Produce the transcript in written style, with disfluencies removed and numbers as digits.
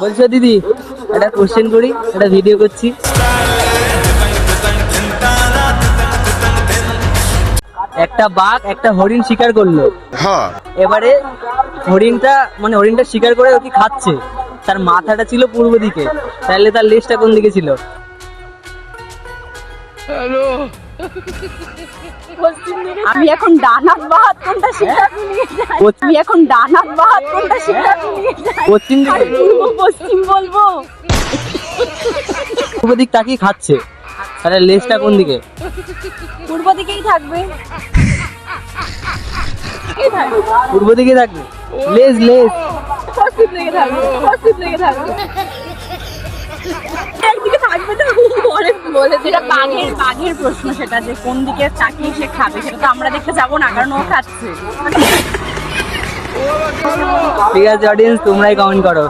বলছো দিদি একটা কোশ্চেন করি, একটা ভিডিও করছি। একটা বাঘ একটা হরিণ শিকার করলো। হ্যাঁ। এবারে হরিণটা শিকার করে ও কি খাচ্ছে, তার মাথাটা ছিল পূর্ব দিকে, তাহলে তার লেজটা কোন দিকে ছিল? আমি এখন ডানা বাহাত কোনটা শিকার নিয়ে যাই, আমি এখন ডানা বাহাত কোনটা শিকার নিয়ে যাই, পশ্চিম দিকে। পূর্ব পশ্চিম বলবো। পূর্ব দিক তাকিয়ে খাচ্ছে, তাহলে লেজটা কোন দিকে? পূর্ব দিকেই থাকবে। পূর্ব দিকে থাকবে লেজ। পশ্চিম দিকে থাকবে, পশ্চিম দিকে থাকবে। একদিকে থাকবে তো পরে বলে, যেটা বাঘের প্রশ্ন, সেটা যে কোন দিকে তাকিয়ে সে খাবে, সেটা তো আমরা দেখতে যাবো না, কারণ ও খাচ্ছে। ঠিক আছে অডিয়েন্স, তোমরাই কমেন্ট করো।